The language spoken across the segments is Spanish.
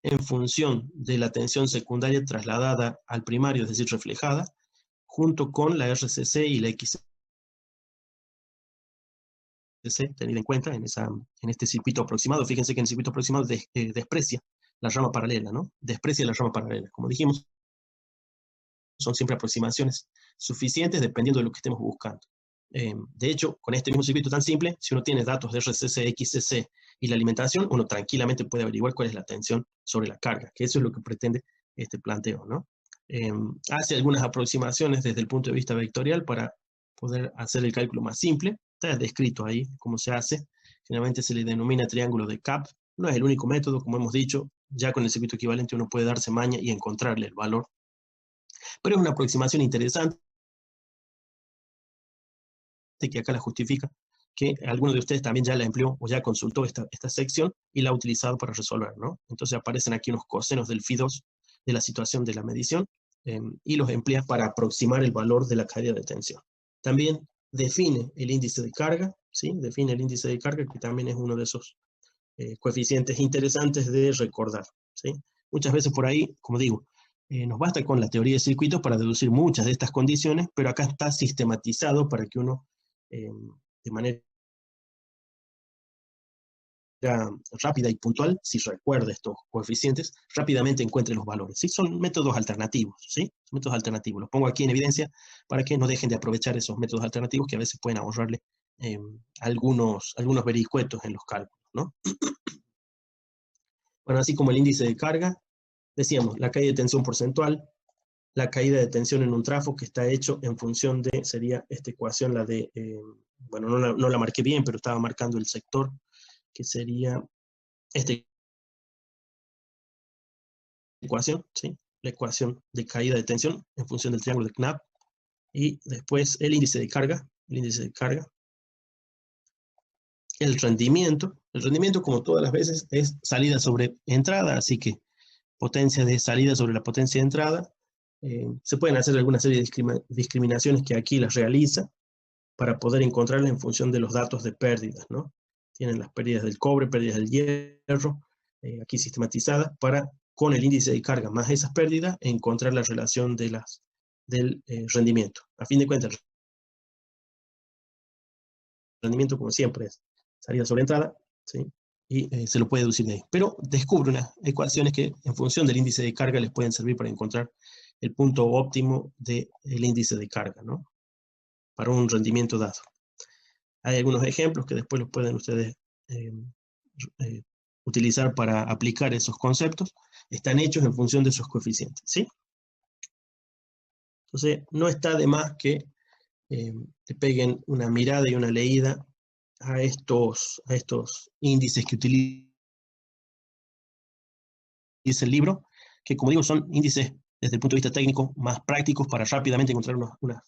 en función de la tensión secundaria trasladada al primario, es decir, reflejada, junto con la RCC y la XCC tenida en cuenta en este circuito aproximado. Fíjense que en el circuito aproximado desprecia la rama paralela, ¿no? Desprecia la rama paralela. Como dijimos, son siempre aproximaciones suficientes dependiendo de lo que estemos buscando. De hecho, con este mismo circuito tan simple, si uno tiene datos de RCC, XCC y la alimentación, uno tranquilamente puede averiguar cuál es la tensión sobre la carga, que eso es lo que pretende este planteo, ¿no? Hace algunas aproximaciones desde el punto de vista vectorial para poder hacer el cálculo más simple. Está descrito ahí cómo se hace. Generalmente se le denomina triángulo de Kapp. No es el único método, como hemos dicho. Ya con el circuito equivalente uno puede darse maña y encontrarle el valor. Pero es una aproximación interesante que acá la justifica, que alguno de ustedes también ya la empleó o ya consultó esta sección y la ha utilizado para resolver, ¿no? Entonces aparecen aquí unos cosenos del Φ2 de la situación de la medición y los emplea para aproximar el valor de la caída de tensión. También define el índice de carga, ¿sí? Define el índice de carga, que también es uno de esos coeficientes interesantes de recordar, ¿sí? Muchas veces por ahí, como digo, nos basta con la teoría de circuitos para deducir muchas de estas condiciones, pero acá está sistematizado para que uno de manera rápida y puntual, si recuerda estos coeficientes, rápidamente encuentre los valores. ¿Sí? Son métodos alternativos, ¿sí? Son métodos alternativos. Los pongo aquí en evidencia para que no dejen de aprovechar esos métodos alternativos que a veces pueden ahorrarle algunos vericuetos en los cálculos, ¿no? Bueno, así como el índice de carga, decíamos, la caída de tensión porcentual, la caída de tensión en un trafo que está hecho en función de, sería esta ecuación, la de, bueno, no la marqué bien, pero estaba marcando el sector, que sería esta ecuación, ¿sí? La ecuación de caída de tensión en función del triángulo de Knapp, y después el índice de carga, el rendimiento como todas las veces es salida sobre entrada, así que potencia de salida sobre la potencia de entrada. Se pueden hacer alguna serie de discriminaciones que aquí las realiza para poder encontrarlas en función de los datos de pérdidas, ¿no? Tienen las pérdidas del cobre, pérdidas del hierro, aquí sistematizadas, para con el índice de carga más esas pérdidas encontrar la relación del rendimiento. A fin de cuentas, el rendimiento, como siempre, es salida sobre entrada, ¿sí? Y se lo puede deducir de ahí. Pero descubre unas ecuaciones que en función del índice de carga les pueden servir para encontrar el punto óptimo del índice de carga, ¿no? Para un rendimiento dado. Hay algunos ejemplos que después los pueden ustedes utilizar para aplicar esos conceptos. Están hechos en función de esos coeficientes, ¿sí? Entonces, no está de más que te peguen una mirada y una leída a estos índices que utiliza el libro, que como digo son índices desde el punto de vista técnico más prácticos para rápidamente encontrar unas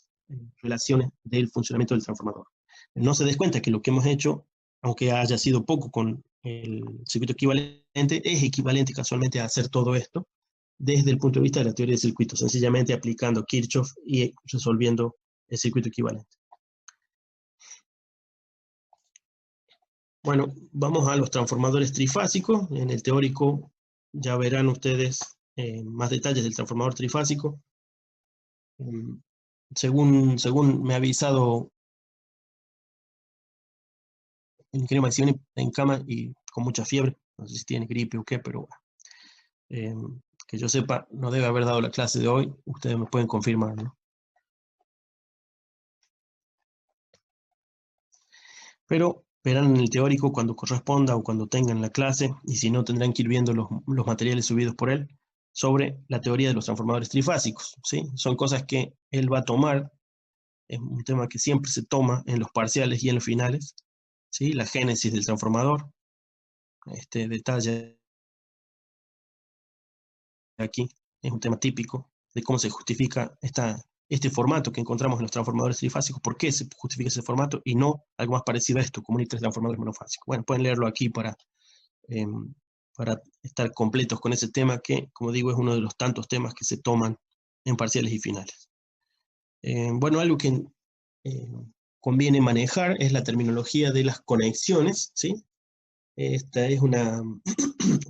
relaciones del funcionamiento del transformador. No se des cuenta que lo que hemos hecho, aunque haya sido poco con el circuito equivalente, es equivalente casualmente a hacer todo esto desde el punto de vista de la teoría de circuitos, sencillamente aplicando Kirchhoff y resolviendo el circuito equivalente. Bueno, vamos a los transformadores trifásicos. En el teórico ya verán ustedes más detalles del transformador trifásico. Según me ha avisado el ingeniero Maximini en cama y con mucha fiebre, no sé si tiene gripe o qué, pero que yo sepa, no debe haber dado la clase de hoy. Ustedes me pueden confirmar, ¿no? Pero verán en el teórico cuando corresponda o cuando tengan la clase, y si no tendrán que ir viendo los materiales subidos por él, sobre la teoría de los transformadores trifásicos, ¿sí? Son cosas que él va a tomar, es un tema que siempre se toma en los parciales y en los finales, ¿sí? La génesis del transformador, este detalle aquí es un tema típico de cómo se justifica este formato que encontramos en los transformadores trifásicos, por qué se justifica ese formato y no algo más parecido a esto, como un transformadores monofásicos. Bueno, pueden leerlo aquí para estar completos con ese tema que, como digo, es uno de los tantos temas que se toman en parciales y finales. Bueno, algo que conviene manejar es la terminología de las conexiones, ¿sí? Esta es una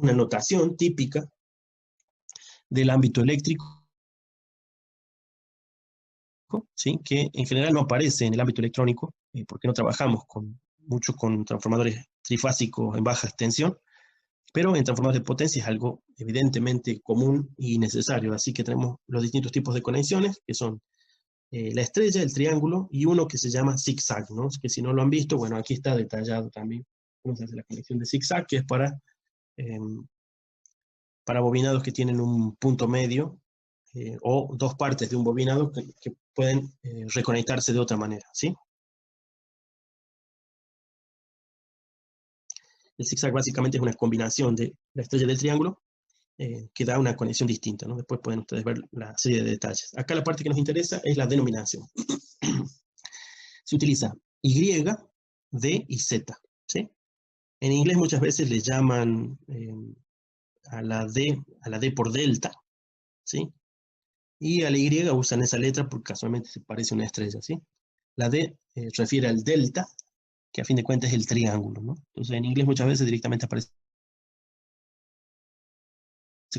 una notación típica del ámbito eléctrico, ¿sí? Que en general no aparece en el ámbito electrónico, porque no trabajamos mucho con transformadores trifásicos en baja tensión, pero en transformadores de potencia es algo evidentemente común y necesario. Así que tenemos los distintos tipos de conexiones, que son la estrella, el triángulo, y uno que se llama zigzag, ¿no? Que si no lo han visto, bueno, aquí está detallado también cómo se hace la conexión de zigzag, que es para bobinados que tienen un punto medio, o dos partes de un bobinado que pueden reconectarse de otra manera, ¿sí? El zigzag básicamente es una combinación de la estrella del triángulo, que da una conexión distinta, ¿no? Después pueden ustedes ver la serie de detalles. Acá la parte que nos interesa es la denominación. Se utiliza Y, D y Z, ¿sí? En inglés muchas veces le llaman a la D por delta, ¿sí? Y a la Y usan esa letra porque casualmente se parece a una estrella, ¿sí? La D refiere al delta, que a fin de cuentas es el triángulo, ¿no? Entonces en inglés muchas veces directamente aparece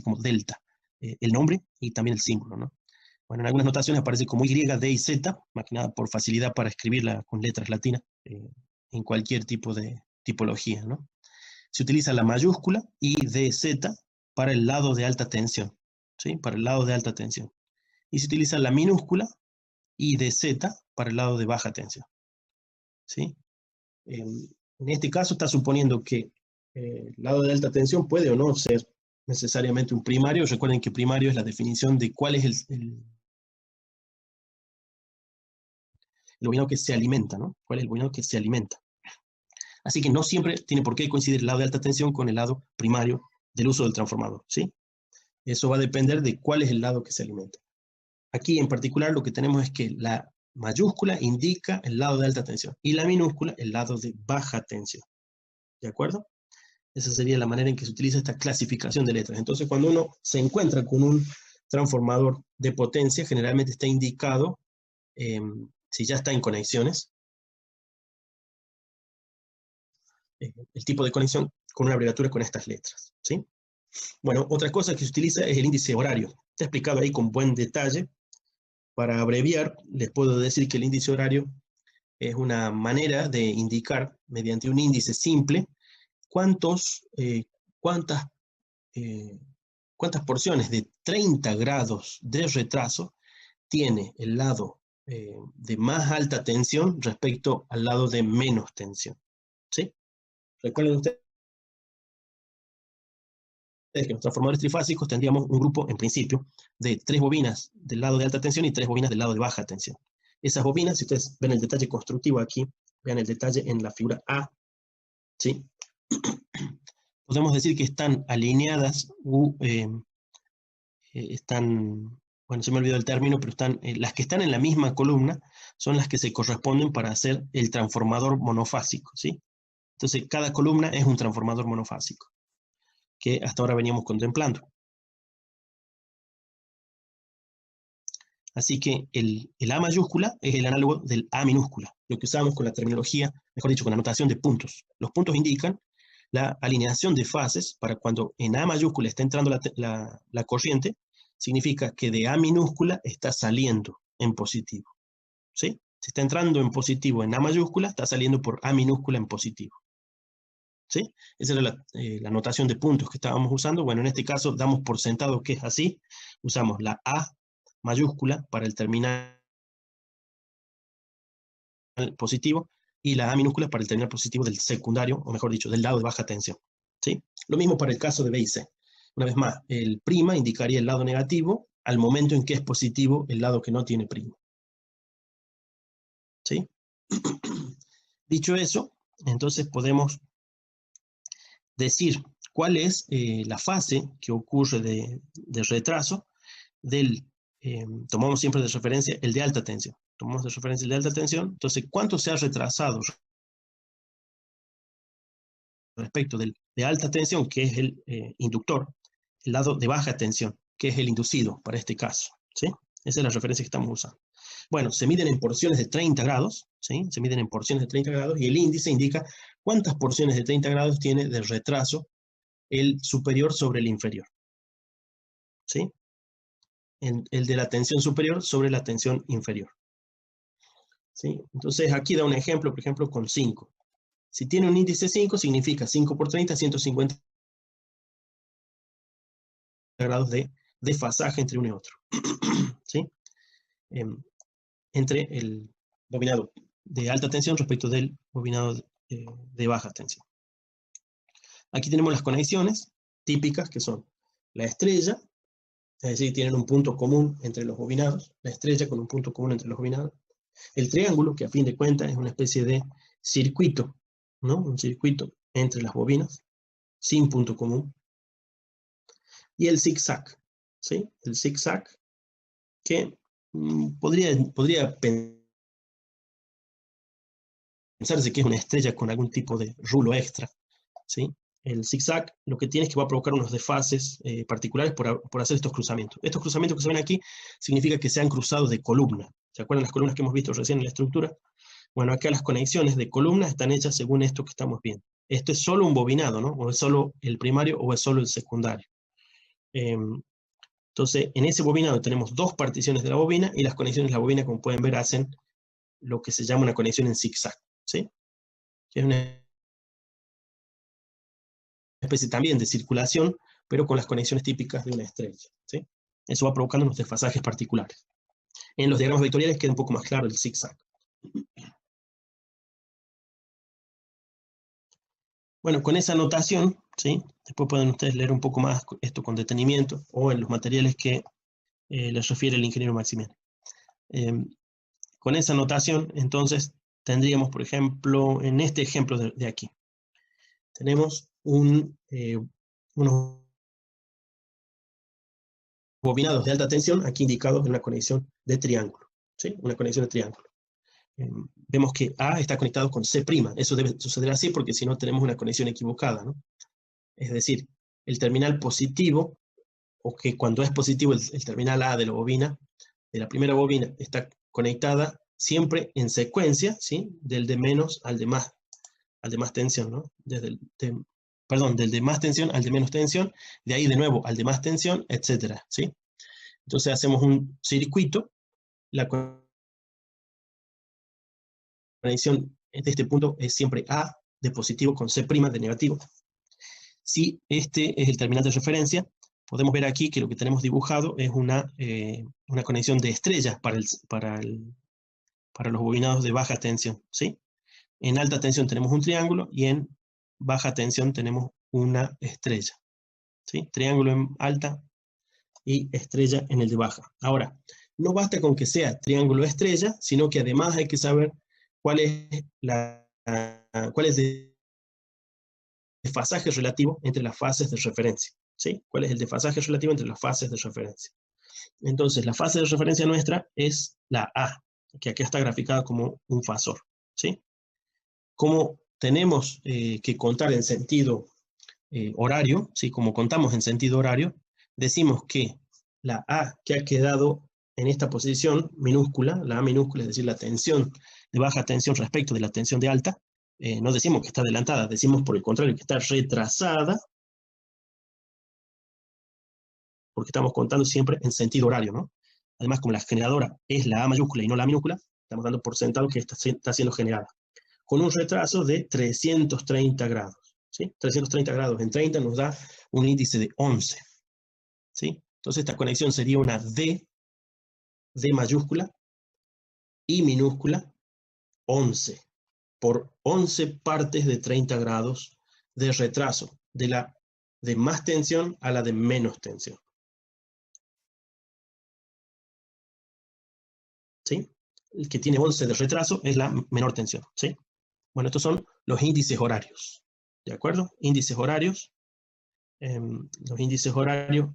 como delta, el nombre y también el símbolo, ¿no? Bueno, en algunas notaciones aparece como Y, D y Z, más que nada por facilidad para escribirla con letras latinas, en cualquier tipo de tipología, ¿no? Se utiliza la mayúscula IDZ para el lado de alta tensión, ¿sí? Para el lado de alta tensión. Y se utiliza la minúscula IDZ para el lado de baja tensión, ¿sí? En este caso está suponiendo que el lado de alta tensión puede o no ser necesariamente un primario. Recuerden que primario es la definición de cuál es el bobinado que se alimenta, ¿no? ¿Cuál es el bobinado que se alimenta? Así que no siempre tiene por qué coincidir el lado de alta tensión con el lado primario del uso del transformador, ¿sí? Eso va a depender de cuál es el lado que se alimenta. Aquí en particular lo que tenemos es que la mayúscula indica el lado de alta tensión y la minúscula el lado de baja tensión. ¿De acuerdo? Esa sería la manera en que se utiliza esta clasificación de letras. Entonces, cuando uno se encuentra con un transformador de potencia, generalmente está indicado, si ya está en conexiones, el tipo de conexión con una abreviatura con estas letras, ¿sí? Bueno, otra cosa que se utiliza es el índice horario. Está explicado ahí con buen detalle. Para abreviar, les puedo decir que el índice horario es una manera de indicar, mediante un índice simple, cuántas porciones de 30 grados de retraso tiene el lado de más alta tensión respecto al lado de menos tensión, ¿sí? Recuerden ustedes que los transformadores trifásicos tendríamos un grupo, en principio, de 3 bobinas del lado de alta tensión y 3 bobinas del lado de baja tensión. Esas bobinas, si ustedes ven el detalle constructivo aquí, vean el detalle en la figura A, ¿sí? Podemos decir que están alineadas, están, bueno, se me olvidó el término, pero las que están en la misma columna son las que se corresponden para hacer el transformador monofásico, ¿sí? Entonces, cada columna es un transformador monofásico, que hasta ahora veníamos contemplando. Así que el A mayúscula es el análogo del A minúscula, lo que usamos con la terminología, mejor dicho, con la notación de puntos. Los puntos indican la alineación de fases para cuando en A mayúscula está entrando la corriente, significa que de A minúscula está saliendo en positivo, ¿sí? Si está entrando en positivo en A mayúscula, está saliendo por A minúscula en positivo, ¿sí? Esa era la notación de puntos que estábamos usando. Bueno, en este caso damos por sentado que es así. Usamos la A mayúscula para el terminal positivo y la A minúscula para el terminal positivo del secundario, o mejor dicho, del lado de baja tensión, ¿sí? Lo mismo para el caso de B y C. Una vez más, el prima indicaría el lado negativo al momento en que es positivo el lado que no tiene prima, ¿sí? Dicho eso, entonces podemos decir cuál es la fase que ocurre de retraso tomamos siempre de referencia el de alta tensión. Tomamos de referencia el de alta tensión. Entonces, ¿cuánto se ha retrasado respecto de alta tensión, que es el inductor, el lado de baja tensión, que es el inducido para este caso, ¿sí? Esa es la referencia que estamos usando. Bueno, se miden en porciones de 30 grados, ¿sí? Se miden en porciones de 30 grados y el índice indica cuántas porciones de 30 grados tiene de retraso el superior sobre el inferior, ¿sí? El de la tensión superior sobre la tensión inferior, ¿sí? Entonces aquí da un ejemplo, por ejemplo, con 5. Si tiene un índice 5, significa 5 por 30, 150 grados de desfasaje entre uno y otro, ¿sí? Entre el bobinado de alta tensión respecto del bobinado de baja tensión. Aquí tenemos las conexiones típicas, que son la estrella, es decir, tienen un punto común entre los bobinados, la estrella con un punto común entre los bobinados, el triángulo, que a fin de cuentas es una especie de circuito, ¿no? Un circuito entre las bobinas, sin punto común, y el zigzag, ¿sí? El zigzag, que podría pensarse que es una estrella con algún tipo de rulo extra, ¿sí? El zigzag lo que tiene es que va a provocar unos desfases particulares por hacer estos cruzamientos. Estos cruzamientos que se ven aquí significa que se han cruzado de columna. ¿Se acuerdan las columnas que hemos visto recién en la estructura? Bueno, acá las conexiones de columnas están hechas según esto que estamos viendo. Esto es solo un bobinado, ¿no? O es solo el primario o es solo el secundario. Entonces, en ese bobinado tenemos dos particiones de la bobina y las conexiones de la bobina, como pueden ver, hacen lo que se llama una conexión en zigzag, ¿sí? Que es una especie también de circulación, pero con las conexiones típicas de una estrella, ¿sí? Eso va provocando unos desfasajes particulares. En los diagramas vectoriales queda un poco más claro el zigzag. Bueno, con esa notación, ¿sí? Después pueden ustedes leer un poco más esto con detenimiento o en los materiales que les refiere el ingeniero Maximiano. Con esa notación, entonces, tendríamos, por ejemplo, en este ejemplo de aquí, tenemos unos bobinados de alta tensión, aquí indicados en una conexión de triángulo, ¿sí? Una conexión de triángulo. Vemos que A está conectado con C', eso debe suceder así porque si no tenemos una conexión equivocada, ¿no? Es decir, el terminal positivo, o que cuando es positivo el terminal A de la bobina, de la primera bobina, está conectada siempre en secuencia, ¿sí? Del de menos al de más tensión, ¿no? Del de más tensión al de menos tensión, de ahí de nuevo al de más tensión, etcétera, ¿sí? Entonces hacemos un circuito, la conexión de este punto es siempre A de positivo con C' de negativo. Si este es el terminal de referencia, podemos ver aquí que lo que tenemos dibujado es una conexión de estrellas para los bobinados de baja tensión, ¿sí? En alta tensión tenemos un triángulo y en baja tensión tenemos una estrella, ¿sí? Triángulo en alta y estrella en el de baja. Ahora, no basta con que sea triángulo estrella, sino que además hay que saber cuál es el desfasaje relativo entre las fases de referencia, ¿sí? ¿Cuál es el desfasaje relativo entre las fases de referencia? Entonces, la fase de referencia nuestra es la A, que aquí está graficada como un fasor, ¿sí? Como tenemos que contar en sentido horario, ¿sí? Como contamos en sentido horario, decimos que la A que ha quedado en esta posición minúscula, la A minúscula, es decir, la tensión de baja tensión respecto de la tensión de alta, no decimos que está adelantada, decimos por el contrario que está retrasada, porque estamos contando siempre en sentido horario, ¿no? Además, como la generadora es la A mayúscula y no la minúscula, estamos dando por sentado que está siendo generada, con un retraso de 330 grados, ¿sí? 330 grados en 30 nos da un índice de 11, ¿sí? Entonces esta conexión sería una D mayúscula, I minúscula, 11, por 11 partes de 30 grados de retraso, de la de más tensión a la de menos tensión, ¿sí? El que tiene 11 de retraso es la menor tensión, ¿sí? Bueno, estos son los índices horarios, ¿de acuerdo? Índices horarios. Los índices horarios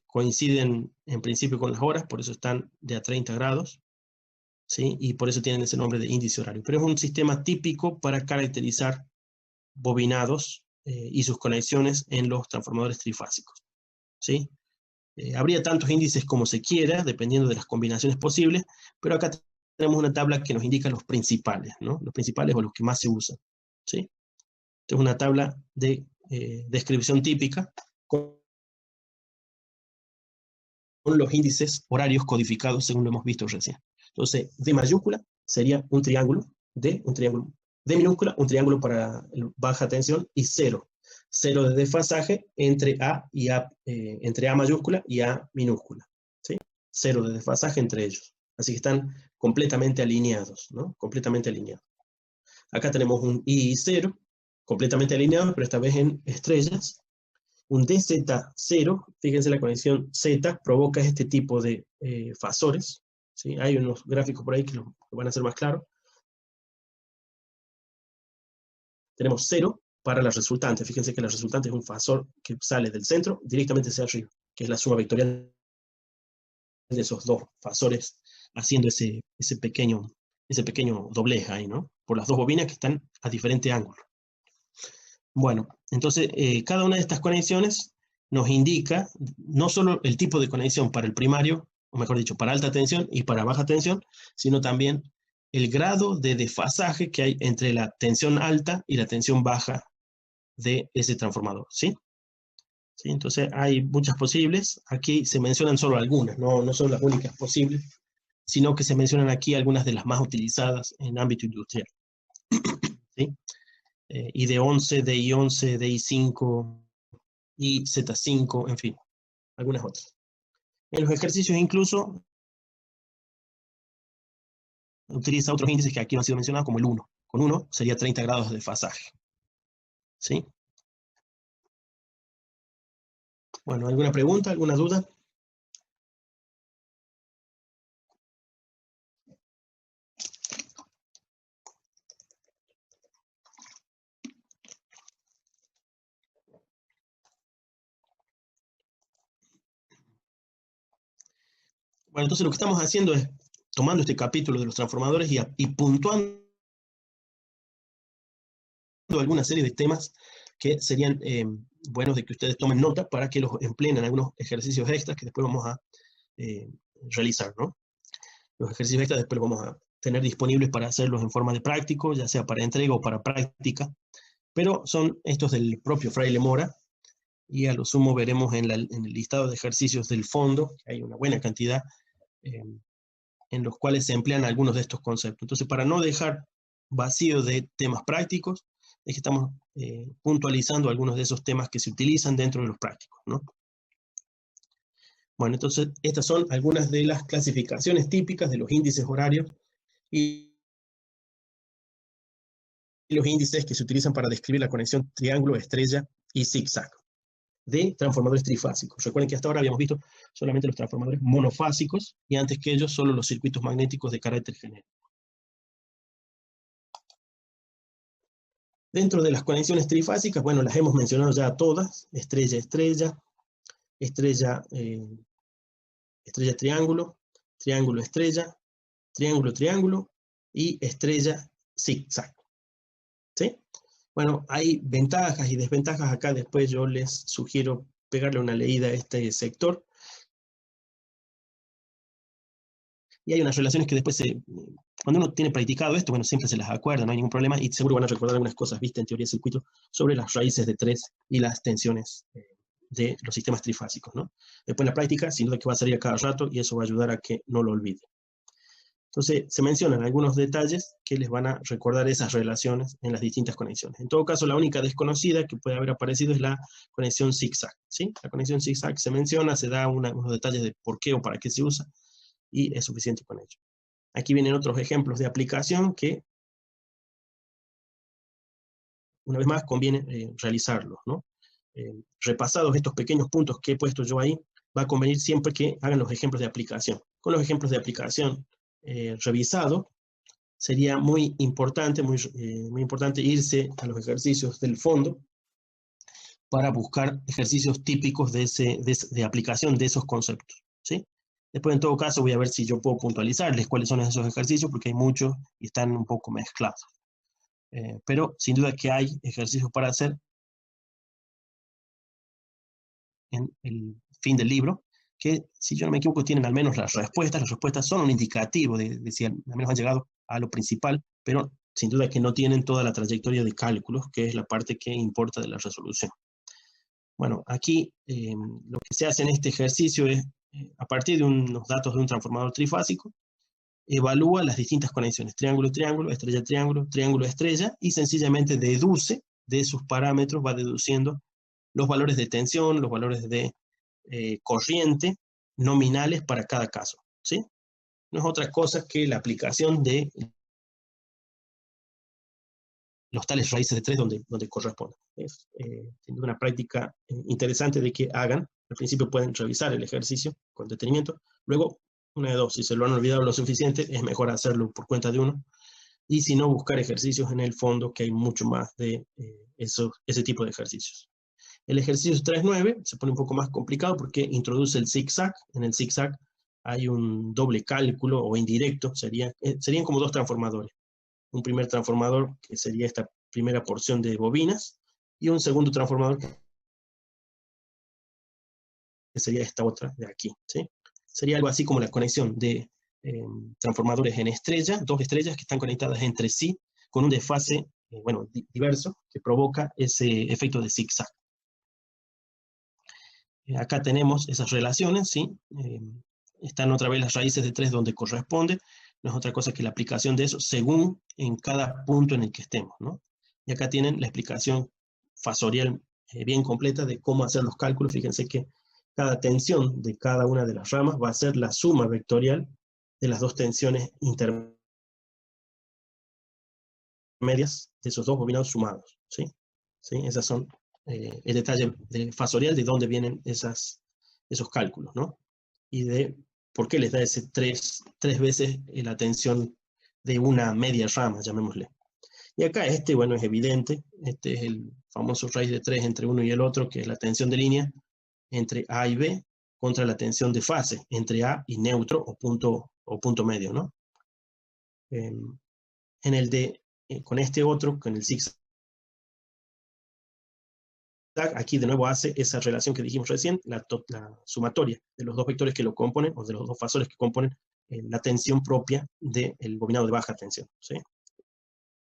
coinciden en principio con las horas, por eso están de a 30 grados, ¿sí? Y por eso tienen ese nombre de índice horario. Pero es un sistema típico para caracterizar bobinados y sus conexiones en los transformadores trifásicos, ¿sí? Habría tantos índices como se quiera, dependiendo de las combinaciones posibles, pero acá tenemos una tabla que nos indica los principales, ¿no? Los principales o los que más se usan, ¿sí? Esta es una tabla de descripción típica con los índices horarios codificados según lo hemos visto recién. Entonces, D mayúscula sería un triángulo, D minúscula, un triángulo para baja tensión, y cero. Cero de desfasaje entre entre A mayúscula y A minúscula. ¿Sí? Cero de desfasaje entre ellos. Así que están completamente alineados, ¿no? Completamente alineados. Acá tenemos un I0, completamente alineado, pero esta vez en estrellas. Un DZ0, fíjense la conexión Z, provoca este tipo de fasores. ¿Sí? Hay unos gráficos por ahí que lo van a hacer más claro. Tenemos 0 para la resultante. Fíjense que la resultante es un fasor que sale del centro directamente hacia arriba, que es la suma vectorial de esos dos fasores, haciendo ese pequeño doblez ahí, ¿no? Por las dos bobinas que están a diferente ángulo. Bueno, entonces cada una de estas conexiones nos indica no solo el tipo de conexión para el primario, o mejor dicho, para alta tensión y para baja tensión, sino también el grado de desfasaje que hay entre la tensión alta y la tensión baja de ese transformador, ¿sí? ¿Sí? Entonces hay muchas posibles, aquí se mencionan solo algunas, no son las únicas posibles, sino que se mencionan aquí algunas de las más utilizadas en ámbito industrial. ¿Sí? ID11, DI11, DI5, IZ5, en fin, algunas otras. En los ejercicios incluso utiliza otros índices que aquí no han sido mencionados, como el 1. Con 1 sería 30 grados de desfasaje. ¿Sí? Bueno, ¿alguna pregunta, alguna duda? Bueno, entonces lo que estamos haciendo es tomando este capítulo de los transformadores y puntuando alguna serie de temas que serían buenos de que ustedes tomen nota para que los empleen en algunos ejercicios extras que después vamos a realizar, ¿no? Los ejercicios extras después los vamos a tener disponibles para hacerlos en forma de práctico, ya sea para entrega o para práctica, pero son estos del propio Fraile Mora, y a lo sumo veremos en el listado de ejercicios del fondo, que hay una buena cantidad, en los cuales se emplean algunos de estos conceptos. Entonces, para no dejar vacío de temas prácticos, es que estamos puntualizando algunos de esos temas que se utilizan dentro de los prácticos, ¿no? Bueno, entonces estas son algunas de las clasificaciones típicas de los índices horarios y los índices que se utilizan para describir la conexión triángulo, estrella y zigzag de transformadores trifásicos. Recuerden que hasta ahora habíamos visto solamente los transformadores monofásicos y antes que ellos solo los circuitos magnéticos de carácter genérico. Dentro de las conexiones trifásicas, bueno, las hemos mencionado ya todas: estrella, estrella, estrella, estrella, triángulo, triángulo, estrella, triángulo, triángulo y estrella, zigzag. ¿Sí? Bueno, hay ventajas y desventajas acá, después yo les sugiero pegarle una leída a este sector. Y hay unas relaciones que después, cuando uno tiene practicado esto, bueno, siempre se las acuerda, no hay ningún problema, y seguro van a recordar algunas cosas vistas en teoría de circuito sobre las raíces de 3 y las tensiones de los sistemas trifásicos, ¿no? Después en la práctica, sin duda que va a salir a cada rato, y eso va a ayudar a que no lo olviden. Entonces, se mencionan algunos detalles que les van a recordar esas relaciones en las distintas conexiones. En todo caso, la única desconocida que puede haber aparecido es la conexión zigzag, ¿sí? La conexión zigzag se menciona, se da unos detalles de por qué o para qué se usa, y es suficiente con ello. Aquí vienen otros ejemplos de aplicación que, una vez más, conviene realizarlos, ¿no? Repasados estos pequeños puntos que he puesto yo ahí, va a convenir siempre que hagan los ejemplos de aplicación. Con los ejemplos de aplicación revisado, sería muy importante irse a los ejercicios del fondo para buscar ejercicios típicos de aplicación de esos conceptos, ¿sí? Después, en todo caso, voy a ver si yo puedo puntualizarles cuáles son esos ejercicios, porque hay muchos y están un poco mezclados. Pero sin duda que hay ejercicios para hacer en el fin del libro, que, si yo no me equivoco, tienen al menos las respuestas. Las respuestas son un indicativo de si al menos han llegado a lo principal, pero sin duda que no tienen toda la trayectoria de cálculos, que es la parte que importa de la resolución. Bueno, aquí lo que se hace en este ejercicio es, a partir de unos datos de un transformador trifásico, evalúa las distintas conexiones, triángulo-triángulo, estrella-triángulo, triángulo-estrella, y sencillamente deduce de esos parámetros, va deduciendo los valores de tensión, los valores de corriente nominales para cada caso, ¿sí? No es otra cosa que la aplicación de los tales raíces de 3 donde corresponde. Es una práctica interesante de que hagan. Al principio pueden revisar el ejercicio con detenimiento. Luego, una de dos, si se lo han olvidado lo suficiente, es mejor hacerlo por cuenta de uno. Y si no, buscar ejercicios en el fondo, que hay mucho más de ese tipo de ejercicios. El ejercicio 3.9 se pone un poco más complicado porque introduce el zigzag. En el zigzag hay un doble cálculo o indirecto, serían como dos transformadores. Un primer transformador que sería esta primera porción de bobinas y un segundo transformador que sería esta otra de aquí, ¿sí? Sería algo así como la conexión de transformadores en estrella, dos estrellas que están conectadas entre sí con un desfase diverso que provoca ese efecto de zigzag. Acá tenemos esas relaciones, ¿sí? Están otra vez las raíces de 3 donde corresponde. No es otra cosa que la aplicación de eso según en cada punto en el que estemos, ¿no? Y acá tienen la explicación fasorial bien completa de cómo hacer los cálculos. Fíjense que cada tensión de cada una de las ramas va a ser la suma vectorial de las dos tensiones intermedias de esos dos bobinados sumados, ¿sí? ¿Sí? Esas son el detalle fasorial de dónde vienen esos cálculos, ¿no? Y de por qué les da ese tres veces la tensión de una media rama, llamémosle. Y acá es evidente, este es el famoso raíz de 3 entre uno y el otro, que es la tensión de línea entre A y B contra la tensión de fase entre A y neutro o punto medio, ¿no? En el de, con este otro, con el zigzag, aquí de nuevo hace esa relación que dijimos recién, la sumatoria de los dos vectores que lo componen, o de los dos fasores que componen la tensión propia del bobinado de baja tensión, ¿sí?